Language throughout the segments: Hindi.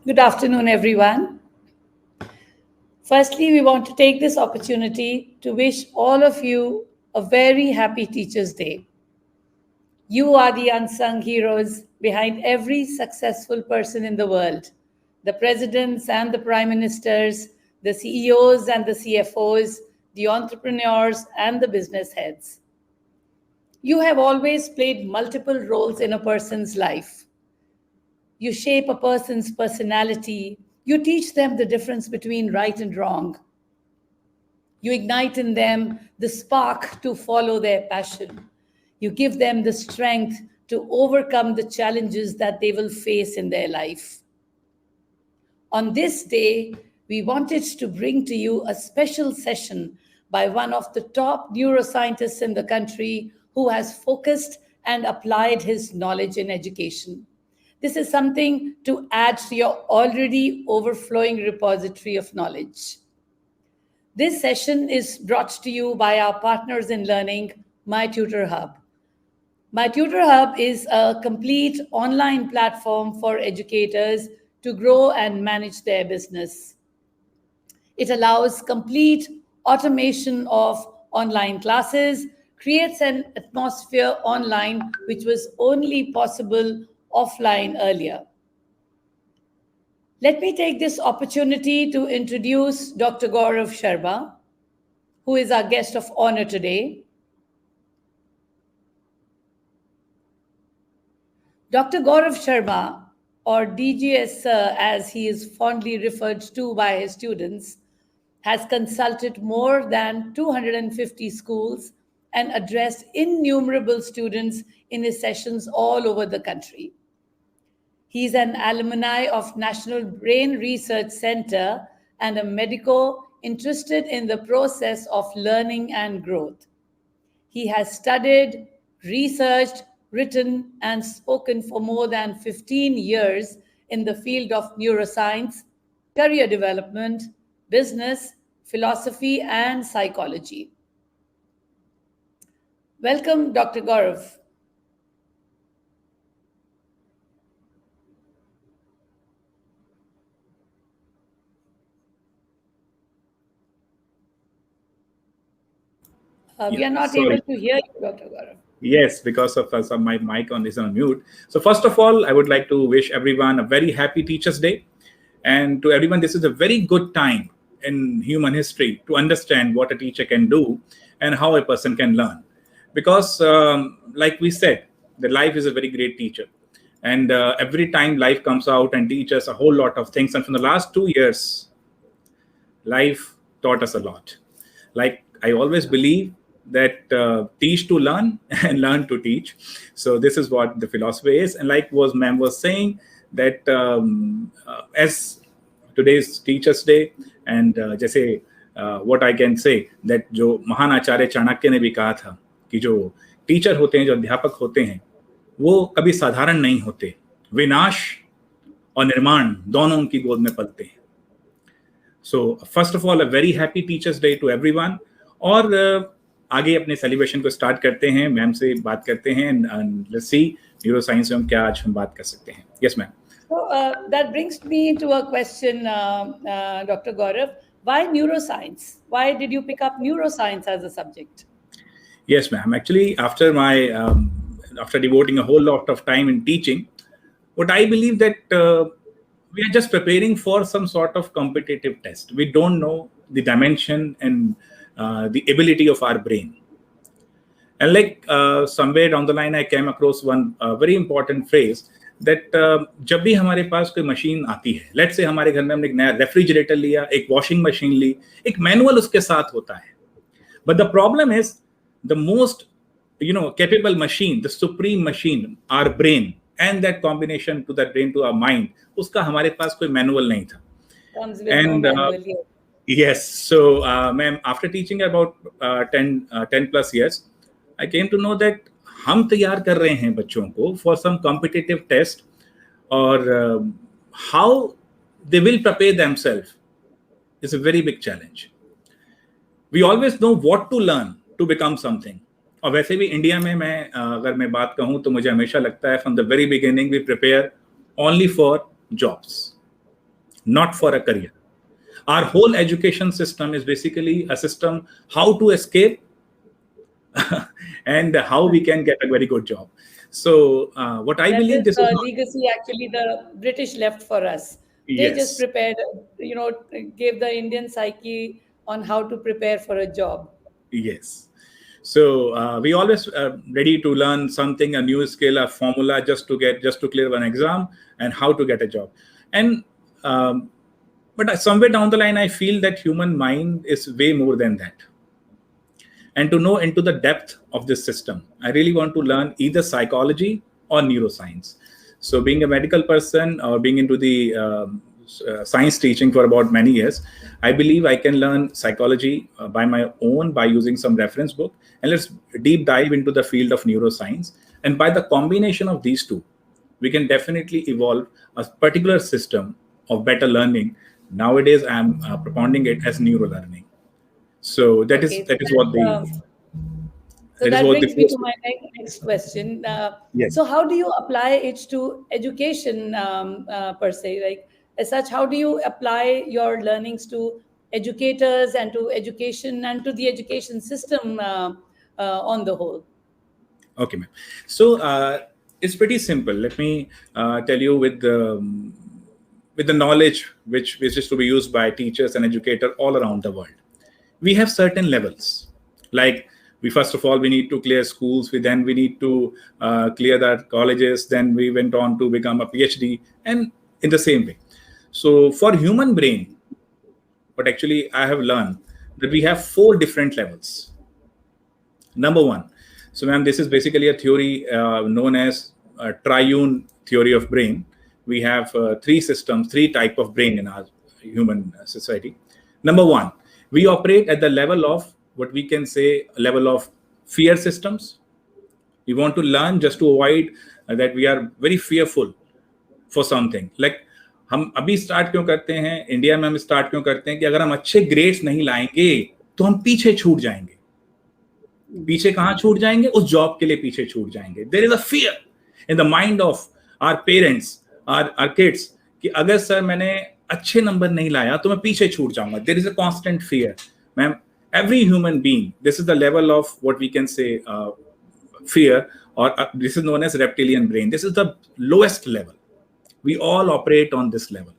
Good afternoon, everyone. Firstly, we want to take this opportunity to wish all of you a very happy Teachers' Day. You are the unsung heroes behind every successful person in the world, the presidents and the prime ministers, the CEOs and the CFOs, the entrepreneurs and the business heads. You have always played multiple roles in a person's life. You shape a person's personality. You teach them the difference between right and wrong. You ignite in them the spark to follow their passion. You give them the strength to overcome the challenges that they will face in their life. On this day, we wanted to bring to you a special session by one of the top neuroscientists in the country who has focused and applied his knowledge in education. This is something to add to your already overflowing repository of knowledge. This session is brought to you by our partners in learning, My Tutor Hub. My Tutor Hub is a complete online platform for educators to grow and manage their business. It allows complete automation of online classes, creates an atmosphere online which was only possible offline earlier. Let me take this opportunity to introduce Dr. Gaurav Sharma, who is our guest of honor today. Dr. Gaurav Sharma, or DGS Sir as he is fondly referred to by his students, has consulted more than 250 schools and addressed innumerable students in his sessions all over the country. He is an alumni of National Brain Research Center and a medico interested in the process of learning and growth. He has studied, researched, written, and spoken for more than 15 years in the field of neuroscience, career development, business, philosophy, and psychology. Welcome, Dr. Gaurav. We Yeah, are not able sorry. to hear you, Dr. Gaurav. Yes, because of some my mic on is on mute. So first of all, I would like to wish everyone a very happy Teachers' Day, and to everyone, this is a very good time in human history to understand what a teacher can do and how a person can learn. Because, like we said, the life is a very great teacher, and every time life comes out and teaches a whole lot of things. And from the last 2 years, life taught us a lot. Like I always believe that teach to learn and learn to teach. So this is what the philosophy is. And like was ma'am was saying that as today's Teachers Day, and जैसे what I can say that जो महान आचार्य चाणक्य ने भी कहा था कि जो टीचर होते हैं, जो अध्यापक होते हैं, वो कभी साधारण नहीं होते. विनाश और निर्माण दोनों उनकी गोद में पलते हैं. So first of all a very happy teachers day to everyone. और आगे अपने सेलिब्रेशन को स्टार्ट करते हैं, मैम से बात करते हैं. लेट्स सी न्यूरो साइंस में हम क्या आज हम बात कर सकते हैं. Yes ma'am. So that brings me to a question, Dr. Gaurav. Why neuroscience? Why did you pick up neuroscience as a subject? Yes, ma'am. Actually, after devoting a whole lot of time in teaching, what I believe that we are just preparing for some sort of competitive test. We don't know the dimension and the ability of our brain. And like somewhere down the line, I came across one very important phrase that जब भी हमारे पास कोई मशीन आती है, लेट्स से हमारे घर में हमने एक नया रेफ्रिजरेटर लिया, एक वॉशिंग मशीन ली, एक मैनुअल उसके साथ होता है. But the problem is the most capable machine, the supreme machine, our brain, and that combination to that brain to our mind, उसका हमारे पास कोई मैनुअल नहीं था. Comes with no manual, yes. Yes. So, ma'am, after teaching about 10 plus years, I came to know that हम तैयार कर रहे हैं बच्चों को for some competitive test, और how they will prepare themselves is a very big challenge. We always know what to learn to become something. और वैसे भी इंडिया में मैं अगर मैं बात कहूँ तो मुझे हमेशा लगता है from the very beginning we prepare only for jobs. not for a career. Our whole education system is basically a system how to escape and how we can get a very good job. So what I And believe, this this is not, legacy actually the British left for us. They just yes, prepared, gave the Indian psyche on how to prepare for a job. yes. So we always ready to learn something, a new skill, a formula, just to clear an exam and how to get a job. And but somewhere down the line, I feel that human mind is way more than that. And to know into the depth of this system, I really want to learn either psychology or neuroscience. So being a medical person or being into the science teaching for about many years, I believe I can learn psychology by my own, by using some reference book. And let's deep dive into the field of neuroscience. And by the combination of these two, we can definitely evolve a particular system of better learning. Nowadays, I'm propounding it as neuro learning. So that is Okay, that is what the so that is that what the brings me to first. my next question. Yes. So how do you apply it to education per se? Like as such, how do you apply your learnings to educators and to education and to the education system on the whole? Okay, ma'am. So it's pretty simple. Let me tell you with the knowledge which is to be used by teachers and educators all around the world. We have certain levels. Like we first of all we need to clear schools. We need to clear the colleges. Then we went on to become a PhD, and in the same way. So for human brain, but actually I have learned that we have 4 different levels. Number one, so ma'am, this is basically a theory known as triune theory of brain. We have 3 systems, 3 type of brain in our human society. Number one, we operate at the level of what we can say a level of fear systems. We want to learn just to avoid that we are very fearful for something. Like हम अभी स्टार्ट क्यों करते हैं इंडिया में, हम स्टार्ट क्यों करते हैं कि अगर हम अच्छे ग्रेड्स नहीं लाएंगे तो हम पीछे छूट जाएंगे. पीछे कहां छूट जाएंगे? उस जॉब के लिए पीछे छूट जाएंगे. There is a fear in the mind of our parents, our kids कि अगर सर मैंने अच्छे नंबर नहीं लाया तो मैं पीछे छूट जाऊंगा. There is a constant fear. Ma'am, every human being, this is the level of what we can say fear, or this is known as reptilian brain. This is the lowest level. We all operate on this level,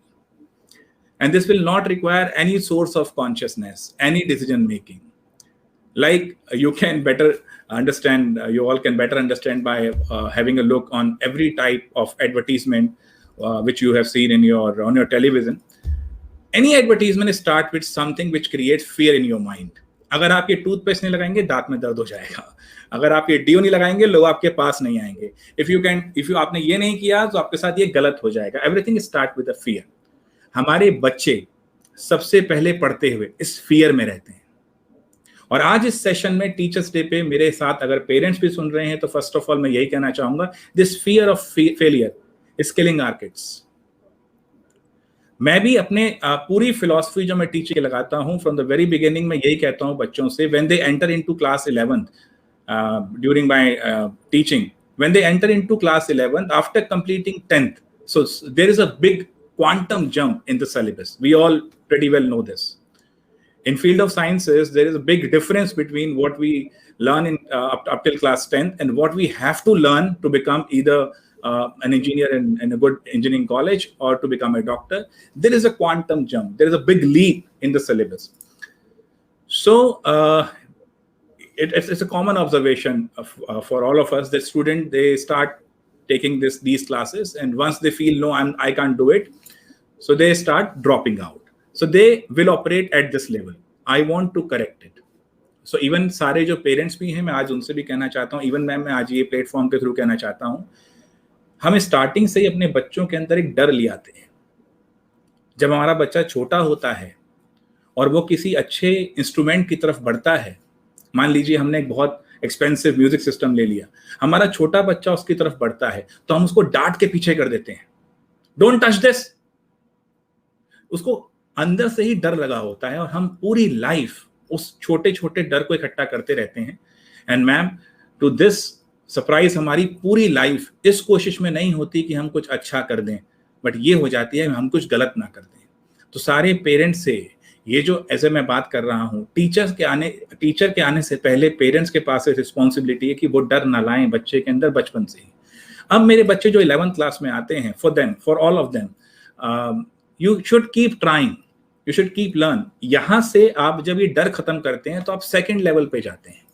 and this will not require any source of consciousness, any decision making. Like you can better understand, you all can better understand by having a look on every type of advertisement which you have seen on your television. Any advertisement start with something which creates fear in your mind. अगर आप ये टूथपेस्ट नहीं लगाएंगे दांत में दर्द हो जाएगा. अगर आप ये डीओ नहीं लगाएंगे लोग आपके पास नहीं आएंगे. इफ यू आपने ये नहीं किया तो आपके साथ ये गलत हो जाएगा. Everything start with a fear. हमारे बच्चे सबसे पहले पढ़ते हुए इस फियर में रहते हैं. और आज इस सेशन में टीचर्स डे पे मेरे साथ अगर पेरेंट्स भी सुन रहे हैं तो फर्स्ट ऑफ ऑल मैं यही कहना चाहूंगा, this fear of failure is killing our kids. मैं भी अपने पूरी फिलॉसफी जो मैं टीचिंग के लगाता हूं फ्रॉम द वेरी बिगिनिंग में यही कहता हूं बच्चों से, when they enter into class 11th during my teaching, when they enter into class 11th after completing 10th, so there is a big quantum jump in the syllabus. We all pretty well know this. In field of sciences, there is a big difference between what we learn in up till class 10th and what we have to learn to become either an engineer in a good engineering college or to become a doctor. There is a quantum jump. There is a big leap in the syllabus. So it's a common observation for all of us that students, they start taking these classes, and once they feel no, I can't do it, so they start dropping out. So they will operate at this level. I want to correct it. So even सारे जो पेरेंट्स भी हैं, मैं आज उनसे भी कहना चाहता हूँ, इवन मैं आज ये प्लेटफॉर्म के थ्रू कहना चाहता हूँ, हम स्टार्टिंग से ही अपने बच्चों के अंदर एक डर ले आते हैं. जब हमारा बच्चा छोटा होता है और वो किसी अच्छे इंस्ट्रूमेंट की तरफ बढ़ता है, मान लीजिए हमने एक बहुत एक्सपेंसिव म्यूजिक सिस्टम ले लिया, हमारा छोटा बच्चा उसकी तरफ बढ़ता है तो हम उसको डांट के पीछे कर देते हैं, डोंट टच दिस. उसको अंदर से ही डर लगा होता है और हम पूरी लाइफ उस छोटे छोटे डर को इकट्ठा करते रहते हैं. And ma'am, to this surprise, हमारी पूरी लाइफ इस कोशिश में नहीं होती कि हम कुछ अच्छा कर दें, बट ये हो जाती है हम कुछ गलत ना कर दें. तो सारे पेरेंट्स से ये जो ऐसे मैं बात कर रहा हूँ, टीचर के आने से पहले पेरेंट्स के पास रिस्पॉन्सिबिलिटी है कि वो डर ना लाएं बच्चे के अंदर बचपन से ही। अब मेरे बच्चे जो 11th क्लास में आते हैं, for all of them, you should keep trying, you should keep learn. यहाँ से आप जब ये डर खत्म करते हैं तो आप सेकेंड लेवल पे जाते हैं।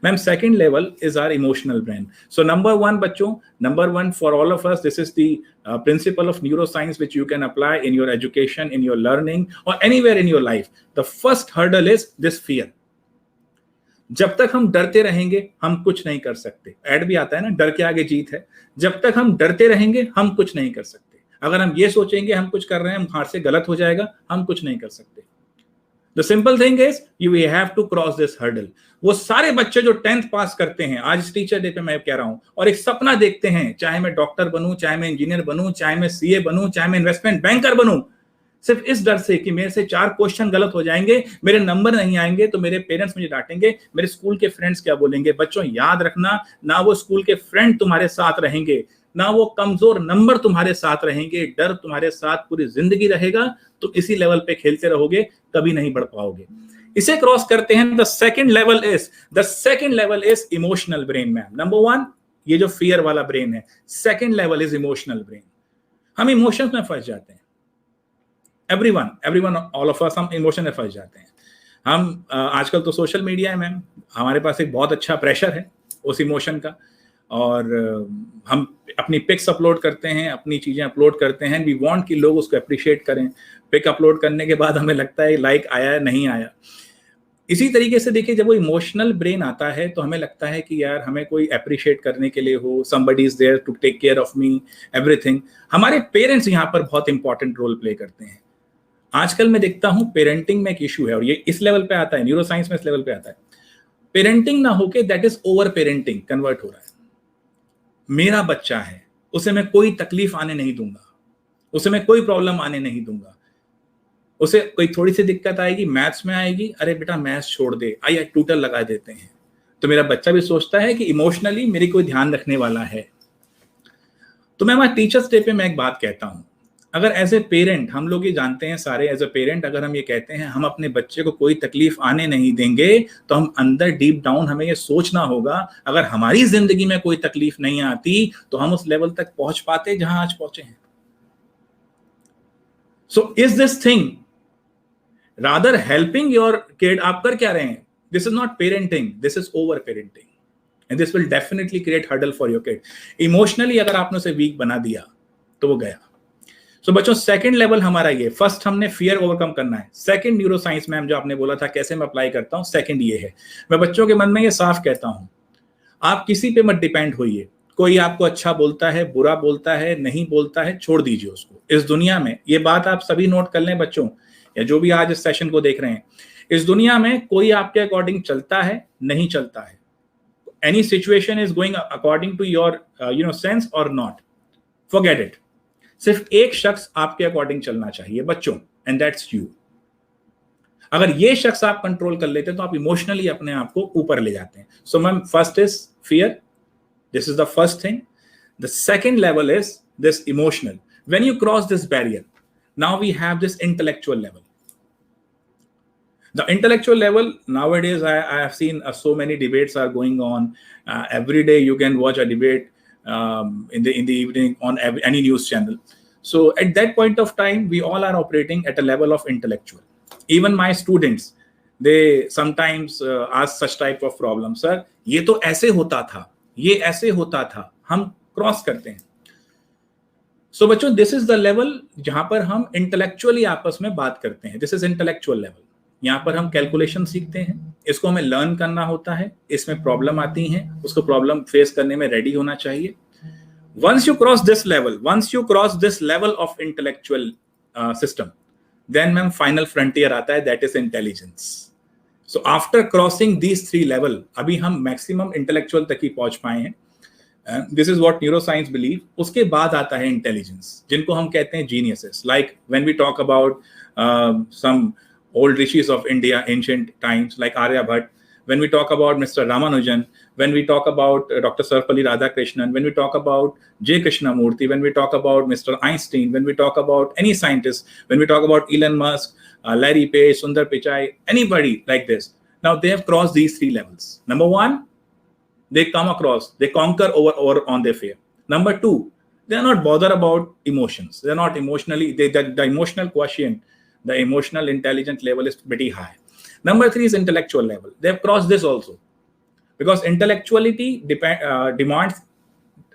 Ma'am, second level is our emotional brain. So number one बच्चों, number one for all of us, this is the principle of neuroscience which you can apply in your education, in your learning or anywhere in your life. The first hurdle is this fear. जब तक हम डरते रहेंगे हम कुछ नहीं कर सकते। ऐड भी आता है ना, डर के आगे जीत है। जब तक हम डरते रहेंगे हम कुछ नहीं कर सकते। अगर हम ये सोचेंगे हम कुछ कर रहे हैं, हमारे से गलत हो जाएगा, हम कुछ नहीं कर सकते। The simple thing is you have to cross this hurdle। वो सारे बच्चे जो 10th पास करते हैं, आज टीचर डे पे मैं कह रहा हूं, और एक सपना देखते हैं, चाहे मैं डॉक्टर बनूं, चाहे मैं इंजीनियर बनूं, चाहे मैं सीए बनूं, चाहे मैं इन्वेस्टमेंट बैंकर बनूं, सिर्फ इस डर से कि मेरे से 4 क्वेश्चन गलत हो जाएंगे, मेरे नंबर नहीं आएंगे तो मेरे पेरेंट्स मुझे डांटेंगे, मेरे स्कूल के फ्रेंड्स क्या बोलेंगे। बच्चों याद रखना, ना वो स्कूल के फ्रेंड तुम्हारे साथ रहेंगे, ना वो कमजोर नंबर तुम्हारे साथ रहेंगे, डर तुम्हारे साथ पूरी जिंदगी रहेगा। तो इसी लेवल पे खेलते रहोगे, कभी नहीं बढ़ पाओगे। इसे क्रॉस करते हैं। The second level is emotional brain. Ma'am, number one ये जो फियर वाला ब्रेन है, second level is emotional brain. हम इमोशंस में फंस जाते हैं। एवरीवन ऑल ऑफ अस हम इमोशन में फंस जाते हैं। हम आजकल तो सोशल मीडिया है मैम, हमारे पास एक बहुत अच्छा प्रेशर है उस इमोशन का, और हम अपनी पिक्स अपलोड करते हैं, अपनी चीजें अपलोड करते हैं, वी वांट कि लोग उसको अप्रिशिएट करें। पिक अपलोड करने के बाद हमें लगता है लाइक आया है, नहीं आया। इसी तरीके से देखिए, जब वो इमोशनल ब्रेन आता है तो हमें लगता है कि यार हमें कोई अप्रिशिएट करने के लिए हो, somebody is there to take care of me, everything। हमारे पेरेंट्स यहाँ पर बहुत इंपॉर्टेंट रोल प्ले करते हैं। आजकल मैं देखता हूँ पेरेंटिंग में एक इशू है, और ये इस लेवल पे आता है, न्यूरोसाइंस में इस लेवल पे आता है। पेरेंटिंग ना होके that is over parenting convert हो रहा है। मेरा बच्चा है, उसे मैं कोई तकलीफ आने नहीं दूंगा, उसे मैं कोई प्रॉब्लम आने नहीं दूंगा। उसे कोई थोड़ी सी दिक्कत आएगी, मैथ्स में आएगी, अरे बेटा मैथ्स छोड़ दे, आइए ट्यूटर लगा देते हैं। तो मेरा बच्चा भी सोचता है कि इमोशनली मेरी कोई ध्यान रखने वाला है। तो मैं टीचर्स डे पे मैं एक बात कहता हूं, अगर एज ए पेरेंट, हम लोग ये जानते हैं सारे, एज ए पेरेंट अगर हम ये कहते हैं हम अपने बच्चे को कोई तकलीफ आने नहीं देंगे, तो हम अंदर डीप डाउन हमें ये सोचना होगा, अगर हमारी जिंदगी में कोई तकलीफ नहीं आती तो हम उस लेवल तक पहुंच पाते जहां आज पहुंचे हैं। So is this thing rather helping your kid, आप कर क्या रहे हैं? This is not parenting, this is over parenting, and this will definitely create hurdle for your kid. Emotionally अगर आपने उसे वीक बना दिया तो वो गया। सो बच्चों, सेकंड लेवल हमारा ये, फर्स्ट हमने फियर ओवरकम करना है। सेकंड न्यूरोसाइंस मैम जो आपने बोला था कैसे मैं अप्लाई करता हूं, सेकंड ये है, मैं बच्चों के मन में ये साफ कहता हूं, आप किसी पे मत डिपेंड होइए। कोई आपको अच्छा बोलता है, बुरा बोलता है, नहीं बोलता है, छोड़ दीजिए उसको। इस दुनिया में, ये बात आप सभी नोट कर लें बच्चों, या जो भी आज इस सेशन को देख रहे हैं, इस दुनिया में कोई आपके अकॉर्डिंग चलता है, नहीं चलता है। Any situation is going according to your sense और नॉट, फॉरगेट इट। सिर्फ एक शख्स आपके अकॉर्डिंग चलना चाहिए बच्चों, एंड दैट्स यू। अगर ये शख्स आप कंट्रोल कर लेते हैं तो आप इमोशनली अपने आप को ऊपर ले जाते हैं। So ma'am, first is fear, this is the first thing. The second level is this emotional. When you cross this barrier, now we have this intellectual level. The intellectual level, nowadays I have seen so many debates are going on. Every day you can watch a debate in the evening on any news channel. So at that point of time, we all are operating at a level of intellectual. Even my students, they sometimes ask such type of problem, sir, ये तो ऐसे होता था, ये ऐसे होता था, हम क्रॉस करते हैं। So बच्चों, this is the level जहां पर हम intellectually आपस में बात करते हैं। This is intellectual level। यहाँ पर हम कैलकुलेशन सीखते हैं, इसको हमें लर्न करना होता है, इसमें प्रॉब्लम आती हैं, उसको प्रॉब्लम फेस करने में रेडी होना चाहिए। Once you cross this level of intellectual system, then ma'am final frontier आता है, that is intelligence. So after crossing these 3 level, अभी हम मैक्सिमम इंटेलेक्चुअल तक ही पहुंच पाए हैं। This is what neuroscience believe. उसके बाद आता है इंटेलिजेंस, जिनको हम कहते हैं geniuses. Like when we talk about some old rishis of India, ancient times like Aryabhat, when we talk about Mr. Ramanujan, when we talk about Dr. Sarvapalli Radhakrishnan, when we talk about J. Krishnamurti, when we talk about Mr. Einstein, when we talk about any scientist, when we talk about Elon Musk, Larry Page, Sundar Pichai, anybody like this. Now they have crossed these three levels. Number one, they come across, they conquer over on their fear. Number two, they are not bothered about emotions. They're not emotionally, the emotional quotient, the emotional intelligence level is pretty high. Number three is intellectual level. They've crossed this also. Because intellectuality demands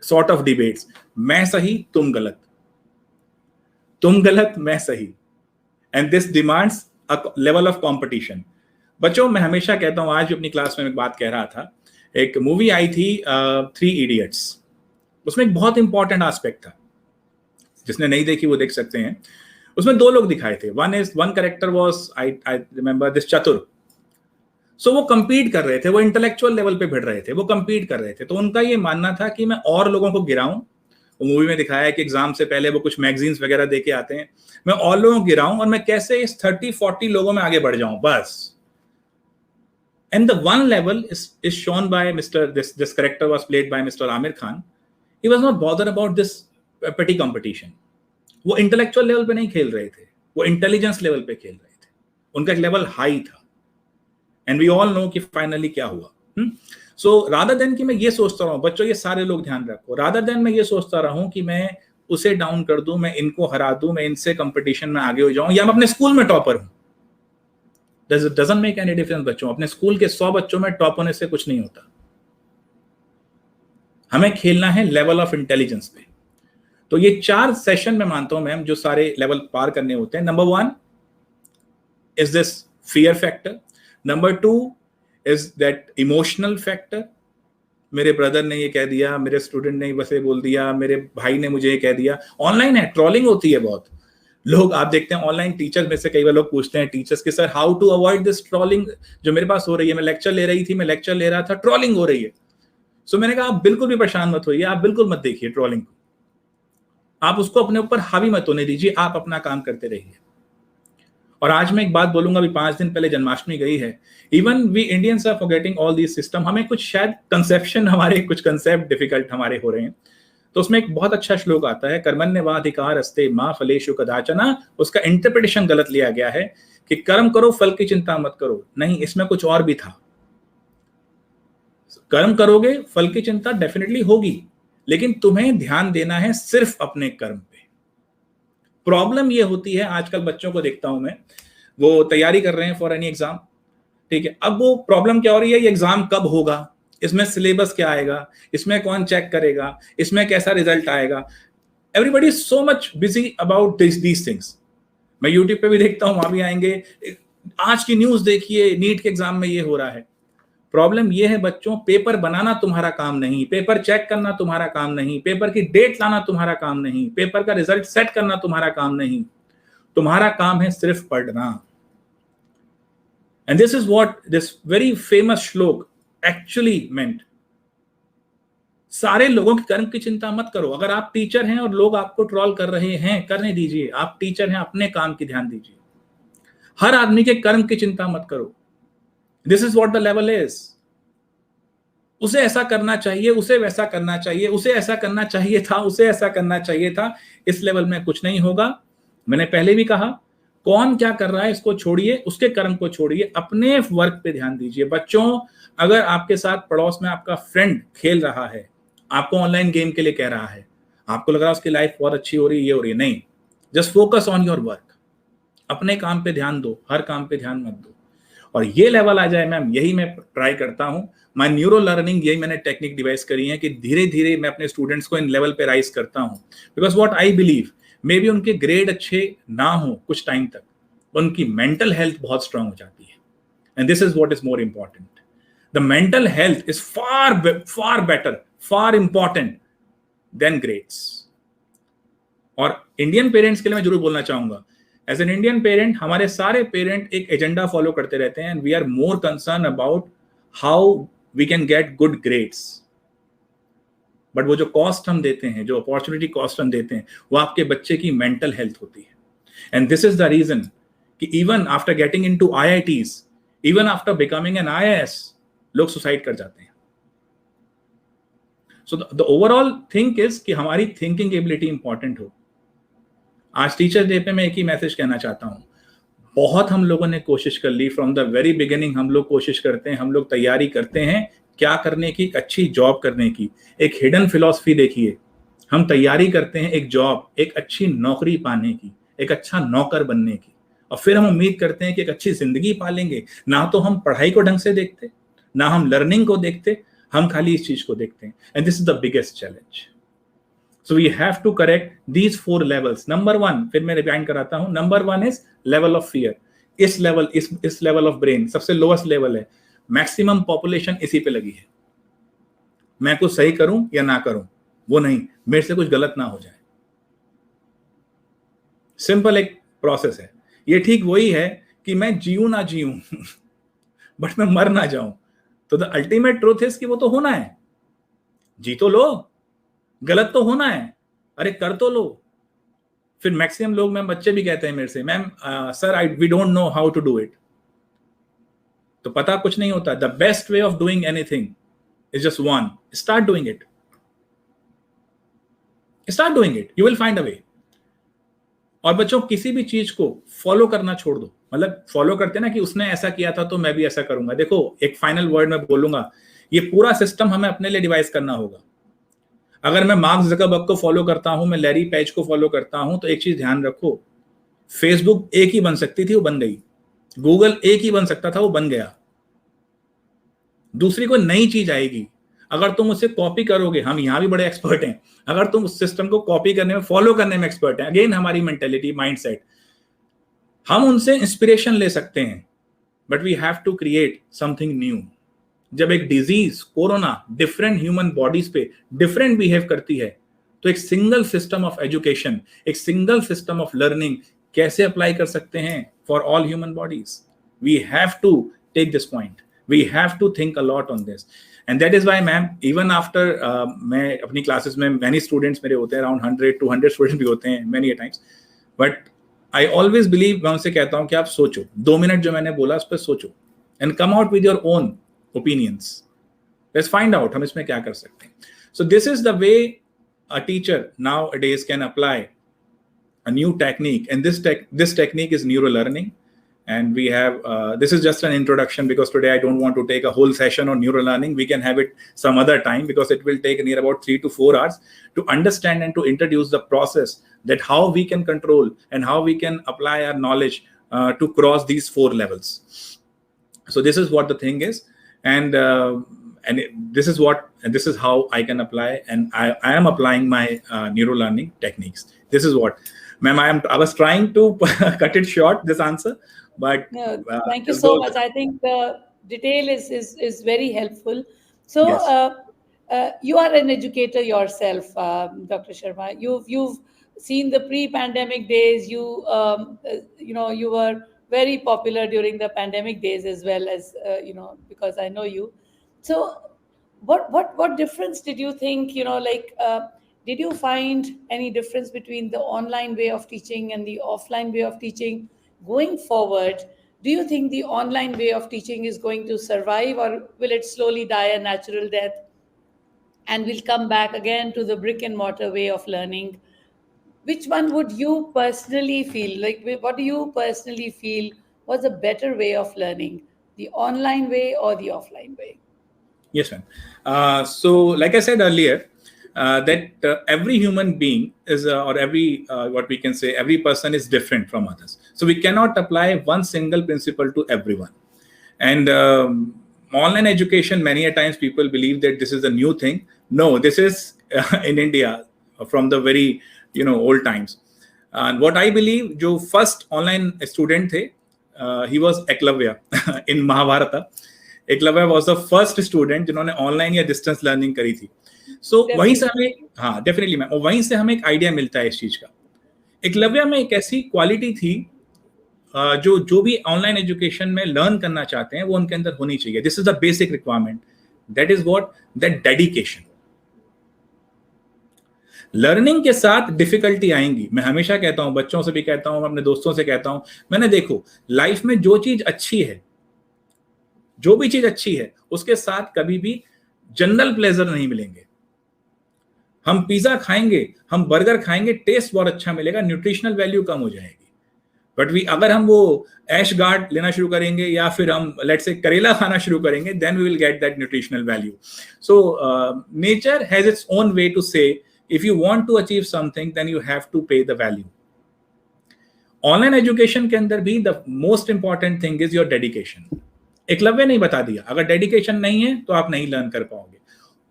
sort of debates. मैं सही, तुम गलत. तुम गलत, मैं सही. And this demands a level of competition. बच्चों, मैं हमेशा कहता हूँ, आज भी अपनी क्लास में एक बात कह रहा था, एक मूवी आई थी थ्री इडियट्स. उसमें एक बहुत इंपॉर्टेंट एस्पेक्ट था, जिसने नहीं देखी वो देख सकते हैं. उसमें दो लोग दिखाए थे. One character was I remember this चतुर. सो वो कंपीट कर रहे थे, वो इंटेलेक्चुअल लेवल पे भिड़ रहे थे, वो कंपीट कर रहे थे. तो उनका ये मानना था कि मैं और लोगों को गिराऊं. वो मूवी में दिखाया है कि एग्जाम से पहले वो कुछ मैगजीन्स वगैरह दे के आते हैं. मैं और लोगों को गिराऊं और मैं कैसे इस 30-40 लोगों में आगे बढ़ जाऊं, बस. And the one level is shown by this character was played by Mr. Amir Khan. He was not bothered about this petty competition. वो इंटेलेक्चुअल लेवल पे नहीं खेल रहे थे, वो इंटेलिजेंस लेवल पे खेल रहे थे. उनका एक लेवल हाई था. एंड वी ऑल नो कि फाइनली क्या हुआ. सो रादर देन कि मैं ये सोचता रहूं, बच्चों ये सारे लोग ध्यान रखो, रादर देन मैं ये सोचता रहूं कि मैं उसे डाउन कर दूं, मैं इनको हरा दूं, मैं इनसे कंपटीशन में आगे हो जाऊं, या मैं अपने स्कूल में टॉपर हूं. Doesn't make any difference बच्चों. अपने स्कूल के 100 बच्चों में टॉप होने से कुछ नहीं होता. हमें खेलना है लेवल ऑफ इंटेलिजेंस पे. तो ये 4 सेशन में मानता हूं मैम जो सारे लेवल पार करने होते हैं. Number 1 is this fear factor. Number 2 is that emotional factor. मेरे ब्रदर ने ये कह दिया, मेरे स्टूडेंट ने बस ये बोल दिया, मेरे भाई ने मुझे ये कह दिया. ऑनलाइन है, ट्रोलिंग होती है बहुत. लोग आप देखते हैं ऑनलाइन, टीचर्स में से कई बार लोग पूछते हैं टीचर्स के, sir how to avoid this trolling जो मेरे पास हो रही है. मैं लेक्चर ले रही थी, मैं लेक्चर ले रहा था, ट्रोलिंग हो रही है. सो मैंने कहा आप बिल्कुल भी परेशान मत होइए, आप बिल्कुल मत देखिए ट्रोलिंग को, आप उसको अपने ऊपर हावी मत होने दीजिए, आप अपना काम करते रहिए. और आज मैं एक बात बोलूंगा, अभी 5 दिन पहले जन्माष्टमी गई है. Even we Indians are forgetting all this system. हमें कुछ शायद कंसेप्शन, हमारे कुछ कंसेप्ट डिफिकल्ट हमारे हो रहे हैं. तो उसमें एक बहुत अच्छा श्लोक आता है, कर्मण्येवाधिकार अस्ते मा फलेषु कदाचन. उसका इंटरप्रिटेशन गलत लिया गया है कि कर्म करो फल की चिंता मत करो. नहीं, इसमें कुछ और भी था. कर्म करोगे, फल की चिंता डेफिनेटली होगी, लेकिन तुम्हें ध्यान देना है सिर्फ अपने कर्म पे. प्रॉब्लम ये होती है, आजकल बच्चों को देखता हूं मैं, वो तैयारी कर रहे हैं फॉर एनी एग्जाम, ठीक है. अब वो प्रॉब्लम क्या हो रही है, ये एग्जाम कब होगा, इसमें सिलेबस क्या आएगा, इसमें कौन चेक करेगा, इसमें कैसा रिजल्ट आएगा. Everybody is so much busy about these things. मैं यूट्यूब पे भी देखता हूं, वहां भी आएंगे, आज की न्यूज देखिए, नीट के एग्जाम में ये हो रहा है. प्रॉब्लम ये है बच्चों, पेपर बनाना तुम्हारा काम नहीं, पेपर चेक करना तुम्हारा काम नहीं, पेपर की डेट लाना तुम्हारा काम नहीं, पेपर का रिजल्ट सेट करना तुम्हारा काम नहीं. तुम्हारा काम है सिर्फ पढ़ना. And this is what this very famous श्लोक एक्चुअली मेंट. सारे लोगों की कर्म की चिंता मत करो. अगर आप टीचर हैं और लोग आपको ट्रोल कर रहे हैं, करने दीजिए. आप टीचर हैं, अपने काम की ध्यान दीजिए. हर आदमी के कर्म की चिंता मत करो. This is what the level is. उसे ऐसा करना चाहिए, उसे वैसा करना चाहिए, उसे ऐसा करना चाहिए था, उसे ऐसा करना चाहिए था. इस लेवल में कुछ नहीं होगा. मैंने पहले भी कहा, कौन क्या कर रहा है इसको छोड़िए, उसके कर्म को छोड़िए, अपने वर्क पे ध्यान दीजिए. बच्चों, अगर आपके साथ पड़ोस में आपका फ्रेंड खेल रहा है, आपको ऑनलाइन गेम के लिए कह रहा है, आपको लग रहा है उसकी लाइफ बहुत अच्छी हो रही है, ये हो रही है, नहीं. Just focus on your work. अपने काम पे ध्यान दो, हर काम पे ध्यान मत दो. और ये लेवल आ जाए मैम, यही मैं ट्राई करता हूं. माय न्यूरो लर्निंग, यही मैंने टेक्निक डिवाइस करी है कि धीरे धीरे मैं अपने स्टूडेंट्स को इन लेवल पे राइज करता हूं. Because what I believe, may be उनके ग्रेड अच्छे ना हो कुछ टाइम तक, उनकी मेंटल हेल्थ बहुत स्ट्रांग हो जाती है. And this is what is more important. The mental health is far better, far important than grades. और इंडियन पेरेंट्स के लिए मैं जरूर बोलना चाहूंगा, एज एन इंडियन पेरेंट, हमारे सारे पेरेंट एक एजेंडा फॉलो करते रहते हैं, and we are more concern about how we can get good grades. But वो जो कॉस्ट हम देते हैं, जो अपॉर्चुनिटी कॉस्ट हम देते हैं, वो आपके बच्चे की मेंटल हेल्थ होती है. And this is the reason कि even after getting into IITs, even after becoming an IAS, लोग सुसाइड कर जाते हैं. So the overall think is कि हमारी थिंकिंग एबिलिटी इंपॉर्टेंट हो. आज टीचर डे पे मैं एक ही मैसेज कहना चाहता हूं. बहुत हम लोगों ने कोशिश कर ली फ्रॉम द वेरी बिगिनिंग. हम लोग कोशिश करते हैं, हम लोग तैयारी करते हैं क्या करने की, अच्छी जॉब करने की. एक हिडन फिलॉसफी देखिए, हम तैयारी करते हैं एक जॉब, एक अच्छी नौकरी पाने की, एक अच्छा नौकर बनने की, और फिर हम उम्मीद करते हैं कि एक अच्छी जिंदगी पालेंगे. ना तो हम पढ़ाई को ढंग से देखते, ना हम लर्निंग को देखते, हम खाली इस चीज को देखते हैं. And this is the biggest challenge. So we have to correct these 4 levels. Number 1, फिर मैं रिवाइंड कराता हूं. Number 1 is level of fear. इस level of brain सबसे lowest level है. Maximum population इसी पे लगी है. मैं कुछ सही करूं या ना करूं, वो नहीं, मेरे से कुछ गलत ना हो जाए. सिंपल एक प्रोसेस है. ये ठीक वही है कि मैं जीऊं ना जीऊं बट मैं मर ना जाऊं. तो द अल्टीमेट ट्रूथ इज कि वो तो होना है. जी तो लो, गलत तो होना है, अरे कर तो लो. फिर मैक्सिमम लोग, मैम बच्चे भी कहते हैं मेरे से, ma'am sir we don't know how to do it. तो पता कुछ नहीं होता. The best way of doing anything is just one, start doing it. Start doing it, you will find a way. और बच्चों, किसी भी चीज को फॉलो करना छोड़ दो. मतलब फॉलो करते ना कि उसने ऐसा किया था तो मैं भी ऐसा करूंगा. देखो, एक फाइनल वर्ड मैं बोलूंगा, ये पूरा सिस्टम हमें अपने लिए डिवाइस करना होगा. अगर मैं मार्क ज़करबर्ग को फॉलो करता हूं, मैं लैरी पेज को फॉलो करता हूं, तो एक चीज ध्यान रखो, फेसबुक एक ही बन सकती थी, वो बन गई. गूगल एक ही बन सकता था, वो बन गया. दूसरी कोई नई चीज आएगी, अगर तुम उसे कॉपी करोगे, हम यहां भी बड़े एक्सपर्ट हैं, अगर तुम उस सिस्टम को कॉपी करने में, फॉलो करने में एक्सपर्ट हैं, अगेन हमारी मेंटेलिटी, माइंडसेट, हम उनसे इंस्पिरेशन ले सकते हैं, but we have to create something new. जब एक disease, Corona, different human bodies पे डिफरेंट बिहेव करती है, तो एक सिंगल सिस्टम ऑफ एजुकेशन, एक सिंगल सिस्टम ऑफ लर्निंग कैसे अप्लाई कर सकते हैं for all human bodies. We have to take this point, we have to think a lot on this. And that is why ma'am, even after, मैं अपनी क्लासेस में मैनी स्टूडेंट्स मेरे होते हैं, अराउंड 100-200 स्टूडेंट्स भी होते हैं many times, but I always believe, मैं उनसे कहता हूं कि आप सोचो, 2 मिनट जो मैंने बोला उस पर सोचो, and come out with your own opinions. Let's find out हम इसमें क्या कर सकते हैं. So this is the way a teacher nowadays can apply a new technique, and this technique is neuro learning. And we have this is just an introduction, because today I don't want to take a whole session on neuro learning. We can have it some other time, because it will take near about 3 to 4 hours to understand and to introduce the process, that how we can control and how we can apply our knowledge to cross these 4 levels. So this is what the thing is. And this is how I can apply, and I am applying my neuro learning techniques. This is what, ma'am, I was trying to cut it short, this answer, but no, thank you so much. I think the detail is very helpful. So yes. You are an educator yourself, Dr. Sharma. You've seen the pre-pandemic days. You were very popular during the pandemic days as well, as because I know you. So what difference did you think, did you find any difference between the online way of teaching and the offline way of teaching going forward? Do you think the online way of teaching is going to survive, or will it slowly die a natural death and we'll come back again to the brick and mortar way of learning? Which one would you personally feel like? What do you personally feel was a better way of learning, the online way or the offline way? Yes, ma'am. So, like I said earlier, that every human being is, or every what we can say, every person is different from others. So we cannot apply one single principle to everyone. And online education, many a times people believe that this is a new thing. No, this is in India from the very old times. And what I believe, जो first online student थे, he was Eklavya in Mahabharata. Eklavya was the first student जिन्होंने online या distance learning करी थी. So वहीं से हमें, हाँ definitely मैम, और वहीं से हमें एक idea मिलता है इस चीज का. एकलव्य में एक ऐसी क्वालिटी थी जो भी ऑनलाइन एजुकेशन में लर्न करना चाहते हैं वो उनके अंदर होनी चाहिए. This is the basic requirement. That is what, that dedication. Learning के साथ डिफिकल्टी आएंगी. मैं हमेशा कहता हूं, बच्चों से भी कहता हूं, अपने दोस्तों से कहता हूं, मैंने देखो लाइफ में जो चीज अच्छी है, जो भी चीज अच्छी है उसके साथ कभी भी जनरल प्लेजर नहीं मिलेंगे। हम पिज्जा खाएंगे, हम बर्गर खाएंगे, टेस्ट बहुत अच्छा मिलेगा, न्यूट्रिशनल वैल्यू कम हो जाएगी। बट अगर हम वो ऐश गार्ड लेना शुरू करेंगे या फिर हम लेट्स से करेला खाना शुरू करेंगे, then we will get that nutritional value. So nature has its own way to say if you want to achieve something then you have to pay the value. Online education के अंदर भी the most important thing is your dedication. Eklavya नहीं बता दिया, अगर डेडिकेशन नहीं है तो आप नहीं लर्न कर पाओगे।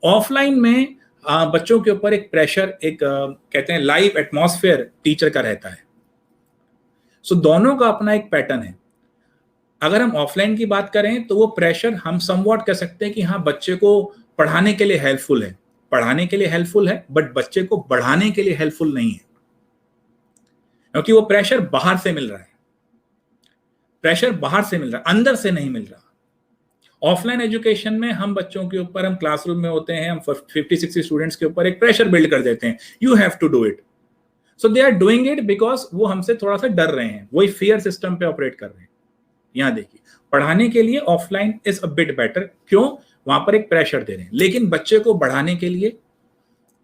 ऑफलाइन में बच्चों के ऊपर एक प्रेशर, एक कहते हैं लाइव एटमॉस्फेयर टीचर का रहता है। सो दोनों का अपना एक पैटर्न है। अगर हम ऑफलाइन की बात करें तो वो प्रेशर हम समवॉट कह सकते हैं कि हाँ बच्चे को पढ़ाने के लिए हेल्पफुल है, पढ़ाने के लिए हेल्पफुल है, बट बच्चे को बढ़ाने के लिए हेल्पफुल नहीं है, क्योंकि वो प्रेशर बाहर से मिल रहा है, प्रेशर बाहर से मिल रहा है, अंदर से नहीं मिल रहा। ऑफलाइन एजुकेशन में हम बच्चों के ऊपर, हम क्लासरूम में होते हैं, हम 50-60 स्टूडेंट्स के ऊपर एक प्रेशर बिल्ड कर देते हैं, you have to do it. So they are doing it because वो हमसे थोड़ा सा डर रहे हैं, वही फियर सिस्टम पे ऑपरेट कर रहे हैं। यहां देखिए, पढ़ाने के लिए offline is a bit better, क्यों? वहां पर एक प्रेशर दे रहे हैं, लेकिन बच्चे को बढ़ाने के लिए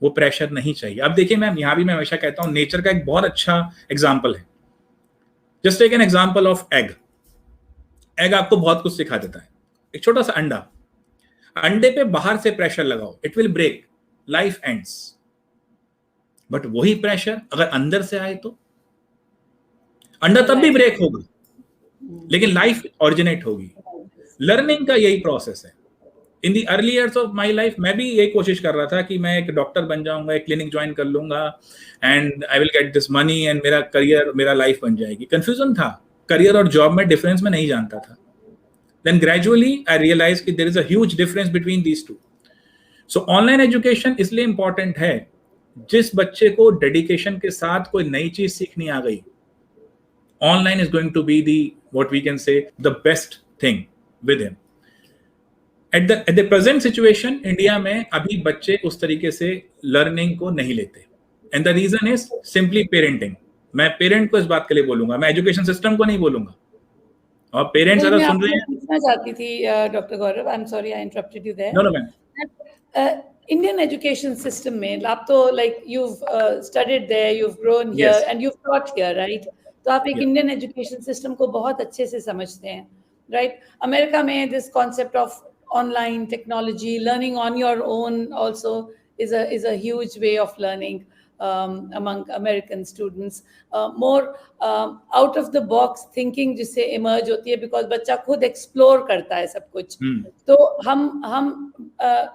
वो प्रेशर नहीं चाहिए। अब देखिए मैम, यहां भी मैं हमेशा कहता हूं नेचर का एक बहुत अच्छा एग्जाम्पल है। Just take an example of egg. Egg आपको बहुत कुछ सिखा देता है। एक छोटा सा अंडा, अंडे पे बाहर से प्रेशर लगाओ, it will break, life ends. But वही प्रेशर अगर अंदर से आए तो अंडा तब भी ब्रेक होगा, लेकिन लाइफ ऑरिजिनेट होगी। लर्निंग का यही प्रोसेस है। In the early years of my life मैं भी यही कोशिश कर रहा था कि मैं एक डॉक्टर बन जाऊंगा, एक क्लिनिक ज्वाइन कर लूंगा and I will get this money and मेरा करियर, मेरा लाइफ बन जाएगी। कंफ्यूजन था, करियर और जॉब में डिफरेंस में नहीं जानता था। देन ग्रेजुअली आई रियलाइज कि there is a huge difference between these two. So online education इसलिए इंपॉर्टेंट है, जिस बच्चे को डेडिकेशन के साथ कोई नई चीज सीखनी आ गई, online is going to be the what we can say the best thing with him. At the present situation India में अभी बच्चे उस तरीके से लर्निंग को नहीं लेते, and the reason is simply parenting. मैं पेरेंट को इस बात के लिए बोलूंगा, मैं एजुकेशन सिस्टम को नहीं बोलूंगा। और पेरेंट्स अगर सुन रहे हैं, पूछना चाहती थी doctor Gaurav, I am sorry I interrupted you there. No ma'am, Indian education system में आप तो like you've studied there, you've grown here, Yes. and you've taught here, right? तो आप एक Yeah. Indian education system को बहुत अच्छे से समझते हैं, right? अमेरिका में this concept of online technology, learning on your own also is a huge way of learning among American students. More out of the box thinking जिससे emerge होती है, because बच्चा खुद explore करता है सब कुछ। तो हम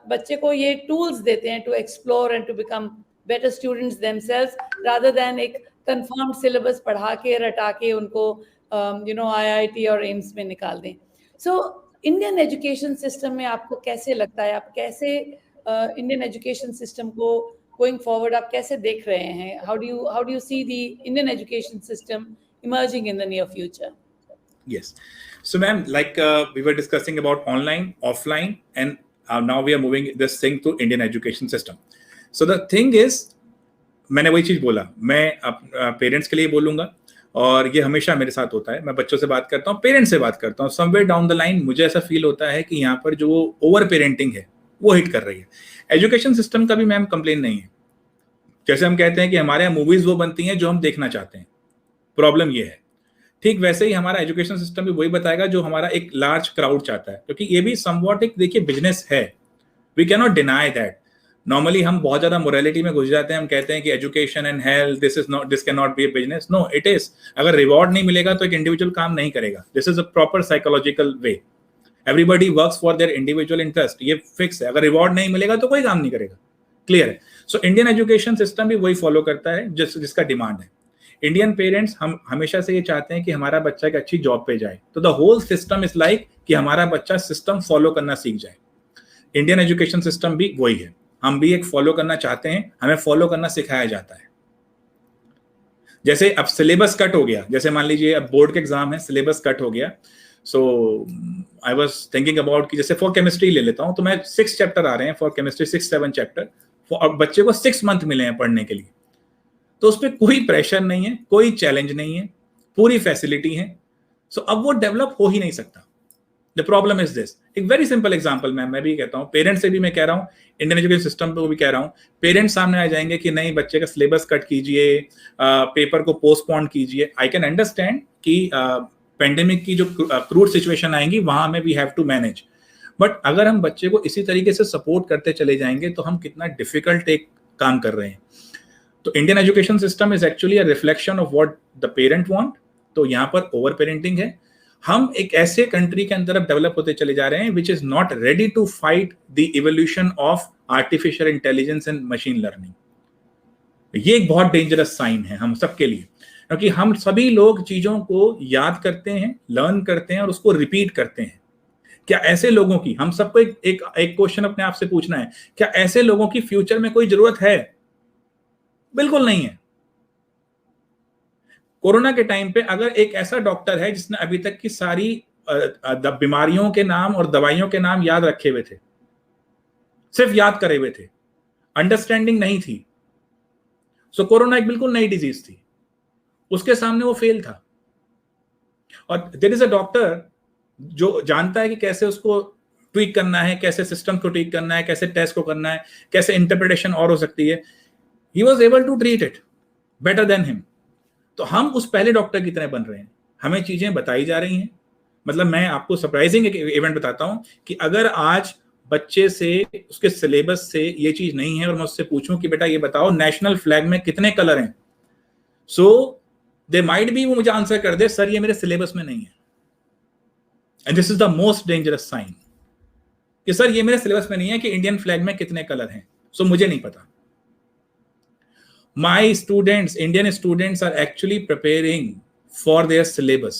बच्चे को ये tools देते हैं to explore and to become better students themselves, rather than एक confirmed syllabus पढ़ा के रटा के उनको IIT और एम्स में निकाल दें। So इंडियन एजुकेशन सिस्टम में आपको कैसे लगता है, आप कैसे इंडियन एजुकेशन सिस्टम को गोइंग फॉरवर्ड आप कैसे देख रहे हैं? How do you see the Indian education system emerging in the near future? Yes. So ma'am, like we were discussing about online, offline, and now we are moving this thing to Indian education system. So the thing is, मैंने वही चीज बोला, मैं पेरेंट्स के लिए बोलूंगा, और ये हमेशा मेरे साथ होता है। मैं बच्चों से बात करता हूँ, पेरेंट्स से बात करता हूँ, समवेयर डाउन द लाइन मुझे ऐसा फील होता है कि यहाँ पर जो ओवर पेरेंटिंग है वो हिट कर रही है। एजुकेशन सिस्टम का भी मैम कंप्लेन नहीं है। जैसे हम कहते हैं कि हमारे यहाँ मूवीज वो बनती हैं जो हम देखना चाहते हैं, प्रॉब्लम ये है, ठीक वैसे ही हमारा एजुकेशन सिस्टम भी वही बताएगा जो हमारा एक लार्ज क्राउड चाहता है, क्योंकि ये भी समवॉट एक देखिए बिजनेस है, we can not deny that. Normally हम बहुत ज्यादा मोरालिटी में घुस जाते हैं, हम कहते हैं कि education and health this can not be a business. No, it is. अगर रिवॉर्ड नहीं मिलेगा तो एक इंडिविजुअल काम नहीं करेगा। This is a proper psychological way. Everybody works for their individual interest, ये फिक्स है। अगर रिवॉर्ड नहीं मिलेगा तो कोई काम नहीं करेगा, क्लियर है। सो इंडियन एजुकेशन सिस्टम भी वही फॉलो करता है जिसका डिमांड है। इंडियन पेरेंट्स हम हमेशा से ये चाहते हैं कि हमारा बच्चा एक अच्छी जॉब पे जाए, तो the whole system is like कि हमारा बच्चा सिस्टम फॉलो करना सीख जाए। इंडियन एजुकेशन सिस्टम भी वही है, हम भी एक फॉलो करना चाहते हैं, हमें फॉलो करना सिखाया जाता है। जैसे अब सिलेबस कट हो गया, जैसे मान लीजिए अब बोर्ड के एग्जाम है, सिलेबस कट हो गया। सो आई वाज थिंकिंग अबाउट कि जैसे फॉर केमिस्ट्री ले लेता हूं, तो मैं 6 चैप्टर आ रहे हैं फॉर केमिस्ट्री, 6-7 चैप्टर, और बच्चे को 6 मंथ मिले हैं पढ़ने के लिए, तो उस पर कोई प्रेशर नहीं है, कोई चैलेंज नहीं है, पूरी फैसिलिटी है। सो अब वो डेवलप हो ही नहीं सकता। The problem is this. एक वेरी सिंपल एग्जांपल मैं भी कहता हूं, पेरेंट्स से भी मैं कह रहा हूं, इंडियन एजुकेशन सिस्टम को भी कह रहा हूं. पेरेंट्स सामने आ जाएंगे कि नहीं बच्चे का सिलेबस कट कीजिए, पेपर को पोस्टपोन कीजिए. आई कैन अंडरस्टैंड कि पेंडेमिक की जो क्रूड सिचुएशन आएंगी वहां में we have to manage. But अगर हम बच्चे को इसी तरीके से सपोर्ट करते चले जाएंगे तो हम कितना डिफिकल्ट एक काम कर रहे हैं. तो Indian education system is actually a reflection of what the parent want. तो यहाँ पर ओवर पेरेंटिंग है. हम एक ऐसे कंट्री के अंदर अब डेवलप होते चले जा रहे हैं which is not ready to fight the evolution of artificial intelligence and machine learning. ये एक बहुत डेंजरस साइन है हम सबके लिए, क्योंकि हम सभी लोग चीजों को याद करते हैं, लर्न करते हैं और उसको रिपीट करते हैं. क्या ऐसे लोगों की, हम सबको एक क्वेश्चन अपने आप से पूछना है, क्या ऐसे लोगों की फ्यूचर में कोई जरूरत है? बिल्कुल नहीं है. कोरोना के टाइम पे अगर एक ऐसा डॉक्टर है जिसने अभी तक की सारी बीमारियों के नाम और दवाइयों के नाम याद रखे हुए थे, सिर्फ याद करे हुए थे, अंडरस्टैंडिंग नहीं थी, सो कोरोना एक बिल्कुल नई डिजीज थी, उसके सामने वो फेल था. और देयर इज अ डॉक्टर जो जानता है कि कैसे उसको ट्वीक करना है, कैसे सिस्टम को ट्वीक करना है, कैसे टेस्ट को करना है, कैसे इंटरप्रिटेशन और हो सकती है. He was able to treat it better than him. तो हम उस पहले डॉक्टर की तरह बन रहे हैं, हमें चीजें बताई जा रही हैं. मतलब मैं आपको सरप्राइजिंग एक इवेंट बताता हूं कि अगर आज बच्चे से उसके सिलेबस से ये चीज नहीं है और मैं उससे पूछूं कि बेटा ये बताओ नेशनल फ्लैग में कितने कलर हैं, सो दे माइट बी वो मुझे आंसर कर दे सर ये मेरे सिलेबस में नहीं है. And this is the most dangerous sign कि सर ये मेरे सिलेबस में नहीं है कि इंडियन फ्लैग में कितने कलर हैं, सो मुझे नहीं पता. My students, Indian students are actually preparing for their syllabus.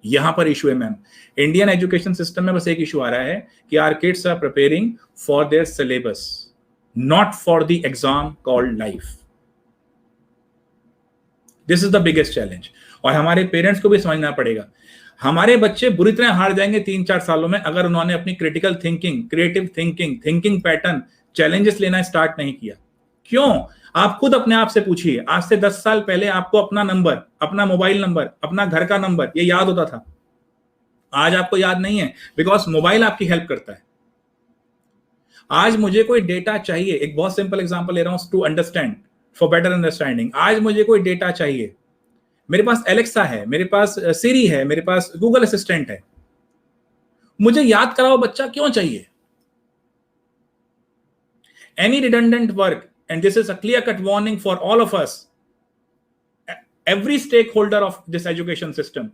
यहां पर इशू है मैम. इंडियन एजुकेशन सिस्टम में बस एक इशू आ रहा है कि our kids are preparing for their syllabus, not for the exam called life. This is the biggest challenge. और हमारे पेरेंट्स को भी समझना पड़ेगा. हमारे बच्चे बुरी तरह हार जाएंगे 3-4 सालों में अगर उन्होंने अपनी critical thinking, creative thinking, thinking pattern, challenges लेना स्टार्ट नहीं किया. क्यों? आप खुद अपने आप से पूछिए, आज से 10 साल पहले आपको अपना नंबर, अपना मोबाइल नंबर, अपना घर का नंबर ये याद होता था. आज आपको याद नहीं है बिकॉज मोबाइल आपकी हेल्प करता है. आज मुझे कोई डेटा चाहिए, एक बहुत सिंपल एग्जांपल ले रहा हूं to understand, for better understanding. आज मुझे कोई डेटा चाहिए, मेरे पास एलेक्सा है, मेरे पास सिरी है, मेरे पास गूगल असिस्टेंट है. मुझे याद कराओ बच्चा क्यों चाहिए? Any redundant work, and this is a clear-cut warning for all of us, every stakeholder of this education system,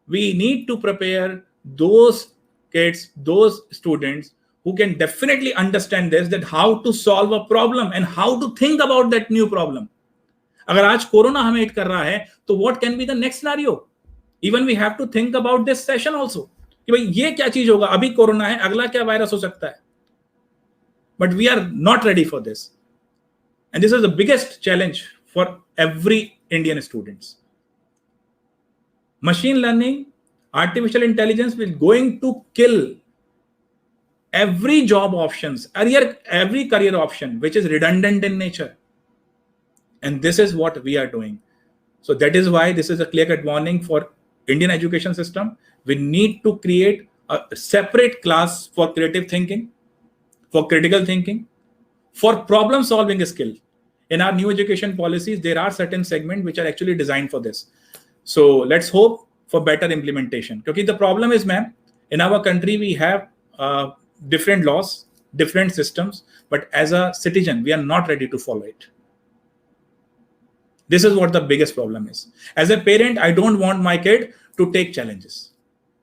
we need to prepare those kids, those students who can definitely understand this, that how to solve a problem and how to think about that new problem. अगर आज कोरोना हमें हिट कर रहा है तो what can be the next scenario? Even we have to think about this session also कि भाई ये क्या चीज होगा, अभी कोरोना है, अगला क्या वायरस हो सकता है. But we are not ready for this. And this is the biggest challenge for every Indian students. Machine learning, artificial intelligence will going to kill every job options, every career option, which is redundant in nature. And this is what we are doing. So that is why this is a clear-cut warning for Indian education system. We need to create a separate class for creative thinking, for critical thinking, for problem solving skill. In our new education policies, there are certain segments which are actually designed for this. So let's hope for better implementation. Because the problem is, ma'am, in our country, we have different laws, different systems, but as a citizen, we are not ready to follow it. This is what the biggest problem is. As a parent, I don't want my kid to take challenges.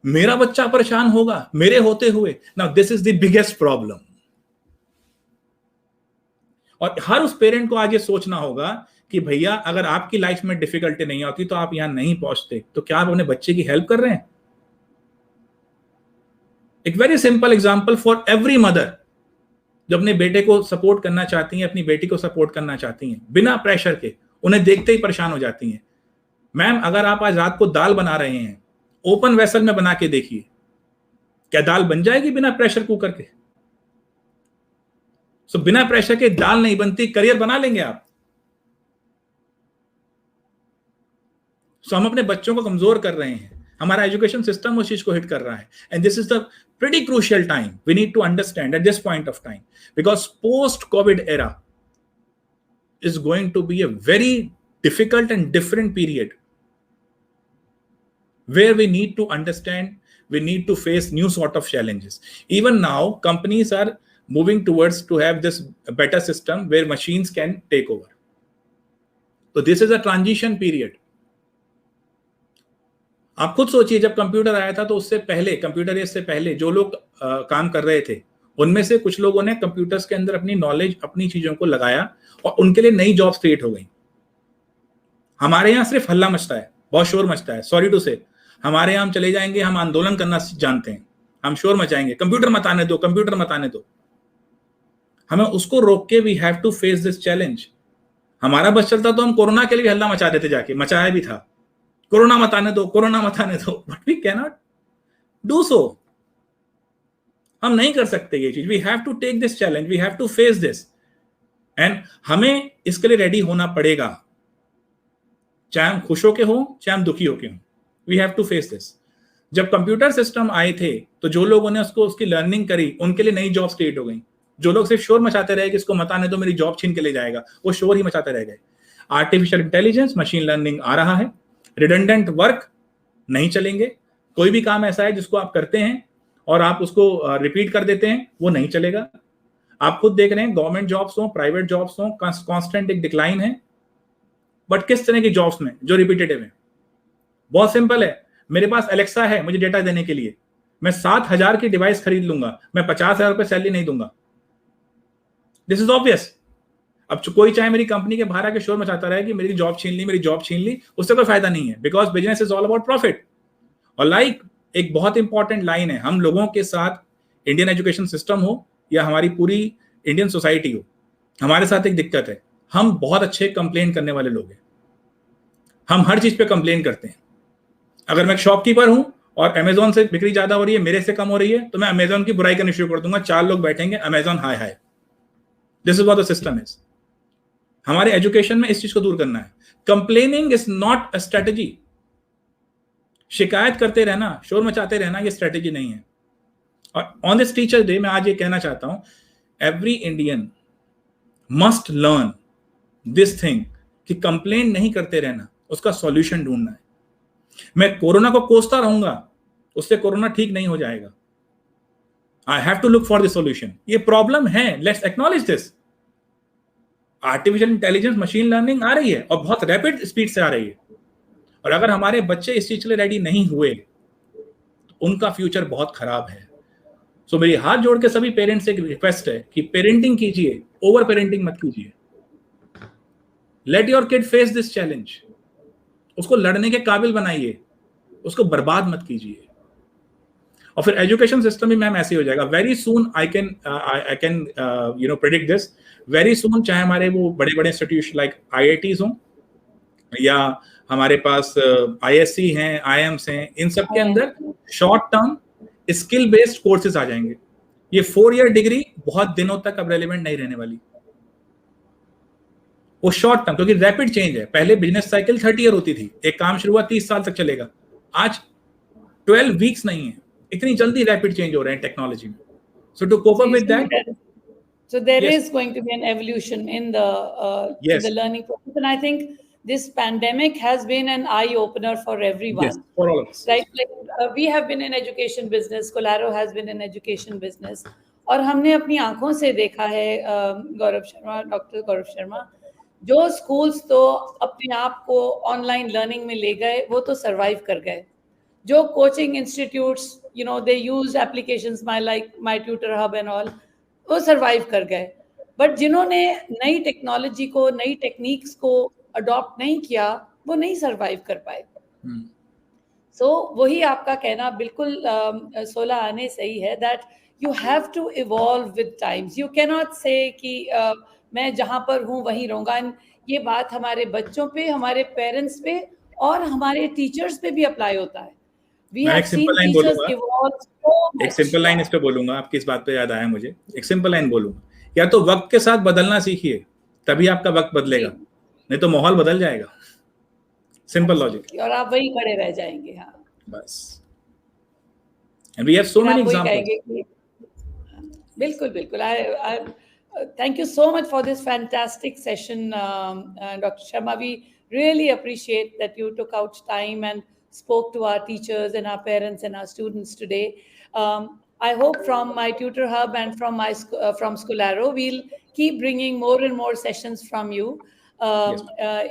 मेरा बच्चा परेशान होगा मेरे होते हुए. Now, this is the biggest problem. और हर उस पेरेंट को आज ये सोचना होगा कि भैया अगर आपकी लाइफ में डिफिकल्टी नहीं होती तो आप यहां नहीं पहुंचते, तो क्या आप अपने बच्चे की हेल्प कर रहे हैं? एक very simple example for every mother जो अपने बेटे को सपोर्ट करना चाहती हैं, अपनी बेटी को सपोर्ट करना चाहती हैं बिना प्रेशर के, उन्हें देखते ही परेशान हो जाती हैं. मैम अगर आप आज रात को दाल बना रहे हैं, ओपन वेसल में बना के देखिए, क्या दाल बन जाएगी बिना प्रेशर कुकर के? सो बिना प्रेशर के दाल नहीं बनती. करियर बना लेंगे आप. सो हम अपने बच्चों को कमजोर कर रहे हैं. हमारा एजुकेशन सिस्टम उस चीज को हिट कर रहा है. And this is the pretty crucial time we need to understand at this point of time, because post COVID era is going to be a very difficult and different period where we need to understand, we need to face new sort of challenges. Even now companies are moving towards to have this better system where machines can take over. So this is a transition period. आप खुद सोचिए, जब कंप्यूटर आया था तो उससे पहले, कंप्यूटर एज से पहले जो लोग काम कर रहे थे, उनमें से कुछ लोगों ने कंप्यूटर्स के अंदर अपनी नॉलेज, अपनी चीजों को लगाया और उनके लिए नई जॉब्स क्रिएट हो गई. हमारे यहाँ सिर्फ हल्ला मचता है, बहुत शोर मचता है. सॉरी टू से, हमारे यहाँ हम चले जाएंगे, हम आंदोलन करना जानते हैं, हम शोर मचाएंगे, कंप्यूटर मत आने दो, कंप्यूटर मत आने दो. हमें उसको रोक के we have to face this challenge. हमारा बस चलता तो हम कोरोना के लिए हल्ला मचा देते, जाके मचाया भी था, कोरोना मत आने दो, कोरोना मत आने दो. But we can not do so. हम नहीं कर सकते ये चीज. We have to take this challenge, we have to face this, and हमें इसके लिए रेडी होना पड़ेगा, चाहे हम खुश होके हो, चाहे हम दुखी होके हो. We have to face this. जब कंप्यूटर सिस्टम आए थे तो जो लोगों ने उसकी लर्निंग करी, उनके लिए नई जॉब्स क्रिएट हो गई. जो लोग सिर्फ शोर मचाते रहे कि इसको मत आने दो, मेरी जॉब छीन के ले जाएगा, वो शोर ही मचाते रह गए. आर्टिफिशियल इंटेलिजेंस, मशीन लर्निंग आ रहा है. रिडंडेंट वर्क नहीं चलेंगे. कोई भी काम ऐसा है जिसको आप करते हैं और आप उसको रिपीट कर देते हैं, वो नहीं चलेगा. आप खुद देख रहे हैं, गवर्नमेंट जॉब्स हो, प्राइवेट जॉब्स हो, कांस्टेंट एक डिक्लाइन है. बट किस तरह की जॉब्स में? जो रिपीटेटिव है. बहुत सिंपल है, मेरे पास एलेक्सा है मुझे डेटा देने के लिए, मैं 7,000 की डिवाइस खरीद लूंगा, मैं 50,000 रुपए सैलरी नहीं दूंगा. This is obvious. अब कोई चाहे मेरी कंपनी के बाहर आके शोर मचाता रहे कि मेरी जॉब छीन ली, मेरी जॉब छीन ली, उससे कोई फायदा नहीं है, because business is all about profit. और एक बहुत इंपॉर्टेंट लाइन है, हम लोगों के साथ, इंडियन एजुकेशन सिस्टम हो या हमारी पूरी इंडियन सोसाइटी हो, हमारे साथ एक दिक्कत है, हम बहुत अच्छे कंप्लेन करने वाले लोग हैं. हम हर चीज पे कंप्लेन करते हैं. अगर मैं एक शॉपकीपर हूं और अमेजोन से बिक्री ज्यादा हो रही है, मेरे से कम हो रही है, तो मैं अमेजोन की बुराई करनी शुरू कर दूंगा. 4 लोग बैठेंगे, Amazon hi hi. This is what the system is. हमारे एजुकेशन में इस चीज को दूर करना है. Complaining is not a strategy. शिकायत करते रहना, शोर मचाते रहना, ये स्ट्रेटेजी नहीं है. और ऑन दिस टीचर डे मैं आज ये कहना चाहता हूं, every Indian must learn this thing कि कंप्लेन नहीं करते रहना, उसका सॉल्यूशन ढूंढना है. मैं कोरोना को कोसता रहूंगा, उससे कोरोना ठीक नहीं हो जाएगा. I have to look for the solution. ये प्रॉब्लम है, let's acknowledge this. Artificial intelligence, machine learning आ रही है और बहुत रैपिड स्पीड से आ रही है. और अगर हमारे बच्चे इस चीज के लिए रेडी नहीं हुए तो उनका फ्यूचर बहुत खराब है. सो मेरी हाथ जोड़ के सभी पेरेंट्स से एक रिक्वेस्ट है कि पेरेंटिंग कीजिए, ओवर पेरेंटिंग मत कीजिए. Let your kid face this challenge. उसको लड़ने के काबिल बनाइए, उसको बर्बाद मत कीजिए. और फिर एजुकेशन सिस्टम भी मैम ऐसे ही हो जाएगा. Very soon I can predict this. Very soon, चाहे हमारे वो बड़े बड़े इंस्टीट्यूशन लाइक IITs हों या हमारे पास ISC हैं, IIMs हैं, इन सब के अंदर short term skill based courses आ जाएंगे. ये 4 ईयर डिग्री बहुत दिनों तक अब रेलिवेंट नहीं रहने वाली. वो शॉर्ट टर्म, क्योंकि रैपिड चेंज है. पहले बिजनेस साइकिल 30 ईयर होती थी, एक काम शुरू हुआ 30 साल तक चलेगा. आज 12 वीक्स नहीं है. इतनी जल्दी रैपिड चेंज हो रहे हैं टेक्नोलॉजी में. So to cope up with that, so there yes, is going to be an evolution in the yes, in the learning process, and I think this pandemic has been an eye opener for everyone. yes, for all of us. Right, like we have been in education business, Kolaro has been in education business, और हमने अपनी आंखों से देखा है, गौरव शर्मा, डॉक्टर गौरव शर्मा, जो स्कूल्स तो अपने आप को ऑनलाइन लर्निंग में ले गए, वो तो सरवाइव कर गए. जो coaching institutes, you know, they use applications my tutor hub and all, वो सरवाइव कर गए. बट जिन्होंने नई टेक्नोलॉजी को, नई टेक्निक्स को अडॉप्ट नहीं किया, वो नहीं सरवाइव कर पाए. सो वही आपका कहना बिल्कुल 16 आने सही है, that you have to evolve with times. You can not say कि मैं जहाँ पर हूँ वहीं रहूँगा. ये बात हमारे बच्चों पे, हमारे पेरेंट्स पे और हमारे टीचर्स पे भी अप्लाई होता है. मैं एक सिंपल लाइन बोलूंगा, एक सिंपल लाइन इस पे बोलूंगा. आपकी इस बात पे याद आया मुझे, एक सिंपल लाइन बोलूंगा. या तो वक्त के साथ बदलना सीखिए, तभी आपका वक्त बदलेगा, नहीं तो माहौल बदल जाएगा. Simple logic. और आप वही खड़े रह जाएंगे. हाँ, Bas. And we have so फिर many आप वही examples. कहेंगे कि बिल्कुल बिल्कुल I thank you so much for this fantastic session, Dr. Sharma. We really appreciate that you took out time and spoke to our teachers and our parents and our students today. I hope from my Tutor Hub and from from Scholaro, we'll keep bringing more and more sessions from you. Yes.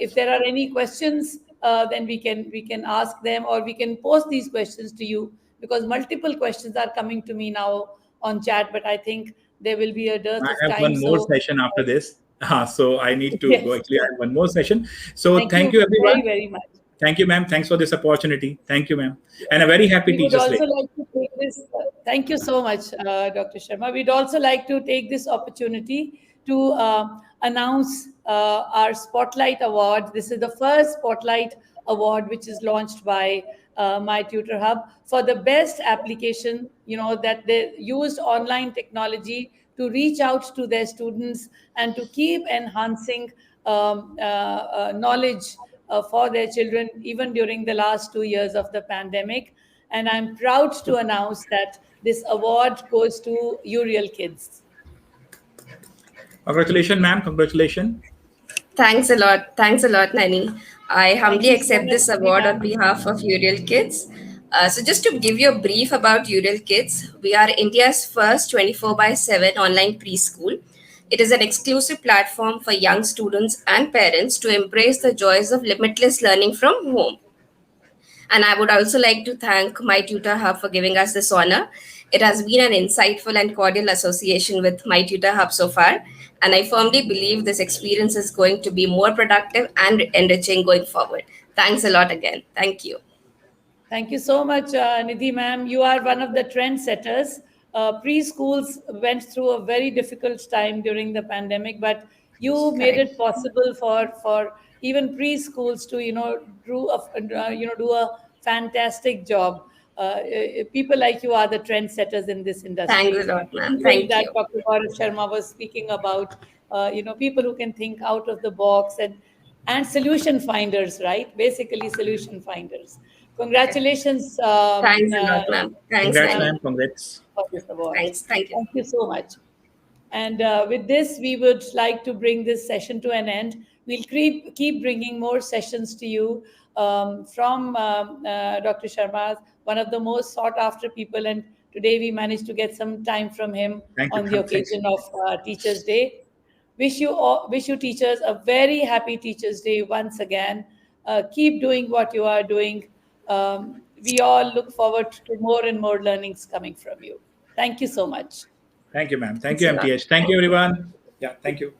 If there are any questions, then we can ask them, or we can post these questions to you, because multiple questions are coming to me now on chat, but I think there will be a dearth I of have time. one more So session after this. So I need to go. yes, Actually, I have one more session. So thank you thank you, very, everyone. very much. Thank you, ma'am. Thanks for this opportunity. Thank you, ma'am. And a very happy We would Teachers Day. also like to take this, thank you so much, Dr. Sharma. We'd also like to take this opportunity to announce our Spotlight Award. This is the first Spotlight Award which is launched by My Tutor Hub for the best application, that they used online technology to reach out to their students and to keep enhancing knowledge for their children, even during the last 2 years of the pandemic. And I'm proud to announce that this award goes to Uriel Kids. Congratulations, ma'am. Congratulations. Thanks a lot. Thanks a lot, Nani. I humbly You so accept much, this Nidhi award on ma'am. behalf of Uriel Kids. So, just to give you a brief about Uriel Kids, we are India's first 24 by 7 online preschool. It is an exclusive platform for young students and parents to embrace the joys of limitless learning from home. And I would also like to thank My Tutor Hub for giving us this honor. It has been an insightful and cordial association with My Tutor Hub so far, and I firmly believe this experience is going to be more productive and enriching going forward. Thanks a lot again. Thank you. Thank you so much, Nidhi ma'am. You are one of the trendsetters. Preschools went through a very difficult time during the pandemic, but you made Correct. it possible for even preschools to do a fantastic job. People like you are the trendsetters in this Thanks a industry. lot, ma'am. People Thank that you. Dr. Gaurav Sharma was speaking about, people who can think out of the box and solution finders, right? Basically, solution finders. Congratulations, Thanks a lot, ma'am. Thanks, Congrats, Nani. ma'am. Congrats. for this award. Thanks. Thank you. Thank you so much. And with this, we would like to bring this session to an end. We'll keep bringing more sessions to you from Dr. Sharma, one of the most sought after people. And today we managed to get some time from him Thank you, on the ma'am. Thanks. occasion of Teachers' Day. Wish you teachers a very happy Teachers' Day once again. Keep doing what you are doing. We all look forward to more and more learnings coming from you. Thank you so much. Thank you, ma'am. Thank Thanks you, a lot. MTH. Thank Thank you, you. everyone. Yeah, thank you.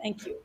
Thank you.